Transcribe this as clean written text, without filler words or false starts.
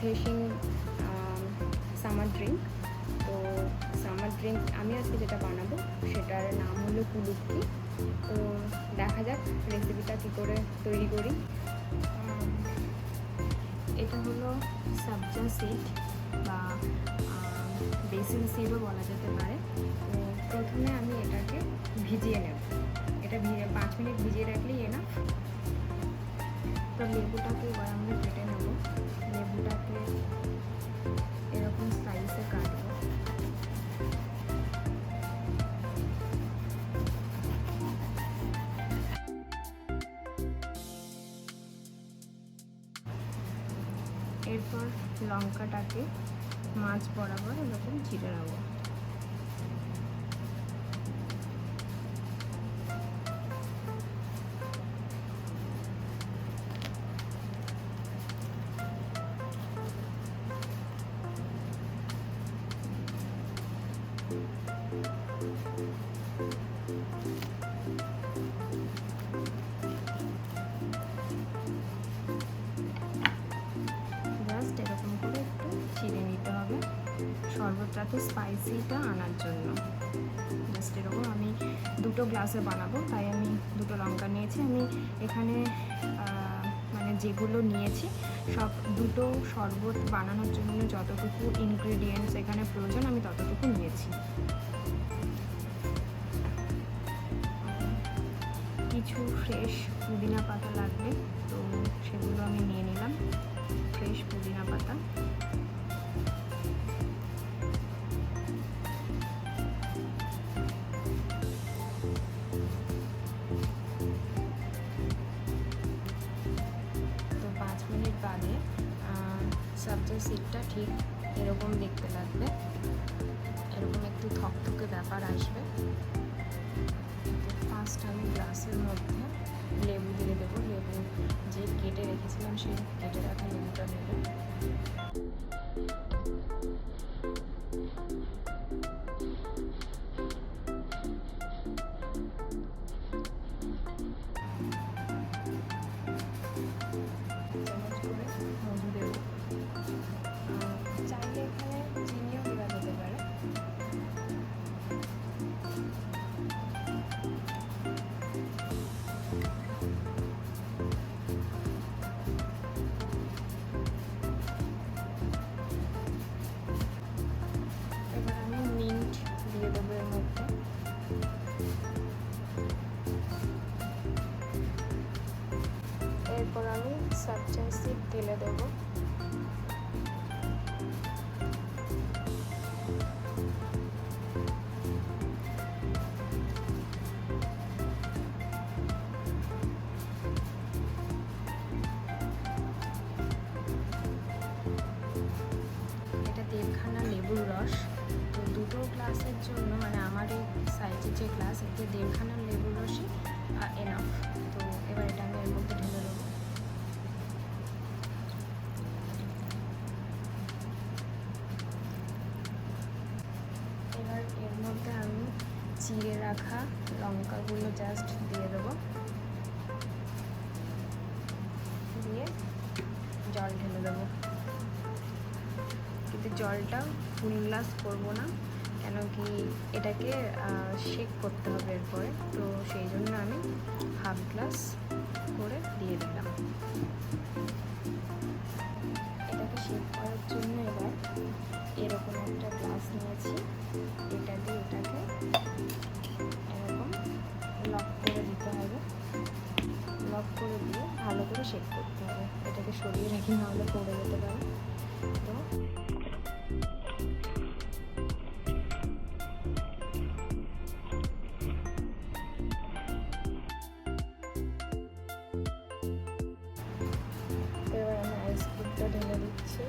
Refreshing summer drink. তো summer drink আমি আজকে যেটা বানাবো সেটার নাম হলো কুলুক্কি। তো দেখা যাক রেসিপিটা কী করে তৈরি করি। এটা হলো সাবজা সিড বা বেসিল সিডও বলা যেতে পারে। তো প্রথমে আমি এটাকে ভিজিয়ে নেব। এটা 5 মিনিট ভিজিয়ে রাখলেই এনাফ। তো লেবুটাকে এবার আমি কেটে নেব। লেবুটাকে এরকম সাইজে কাটবো। এরপর লঙ্কাটাকে মাছ বরাবর এরকম চিড়ে নেব। শরবতটাতে স্পাইসিটা আনার জন্য জাস্ট এরকম আমি 2 গ্লাসে বানাবো, তাই আমি 2 লঙ্কা নিয়েছি। আমি এখানে মানে যেগুলো নিয়েছি সব 2 শরবত বানানোর জন্য যতটুকু ইনগ্রিডিয়েন্টস এখানে প্রয়োজন আমি ততটুকু নিয়েছি। কিছু ফ্রেশ পুদিনা পাতা লাগবে, তো সেগুলো আমি নিয়ে নিলাম। ফ্রেশ পুদিনা পাতা, বাদে সাবজা সিডটা ঠিক এরকম দেখতে লাগবে, এরকম একটু থকথকে ব্যাপার আসবে। ফার্স্ট আমি গ্লাসের মধ্যে লেবু দিয়ে দেবো। লেবু যে কেটে রেখেছিলাম সেই কেটে রাখা লেবুটা দেবো। মধু দেব, চাইলে এখানে চিনিও দেওয়া যেতে পারে। এবার আমি মিন্ট দিয়ে দেবো এর মধ্যে। এরপর আমি সাবজা সিড ঢেলে দেবো। এটা 1.5খানা লেবুর রস। তো 2 গ্লাসের জন্য মানে আমার এই সাইজের যে গ্লাস, এতে 1.5খানা লেবুর রসই এনাফ। তো এবার এটা আমি এর মধ্যে ঢেলে দেবো। এবার এর মধ্যে আমি চিড়ে রাখা লঙ্কাগুলো জাস্ট দিয়ে দেবো, দিয়ে জল ঢেলে দেবো। কিন্তু জলটা ফুল গ্লাস করবো না, কেন কি এটাকে শেক করতে হবে এরপরে। তো সেই জন্য আমি হাফ গ্লাস করে দিয়ে দিলাম। এটাকে শেক করার জন্য এবার এরকম একটা গ্লাস নিয়েছি, এটা দিয়ে এটাকে এরকম লক করে দিতে হবে। লক করে দিয়ে ভালো করে শেক করতে হবে। এটাকে সরিয়ে রাখি, নাহলে পড়ে যেতে পারে। তো এবার আমি আইস কিউবটা ঢেলে দিচ্ছি।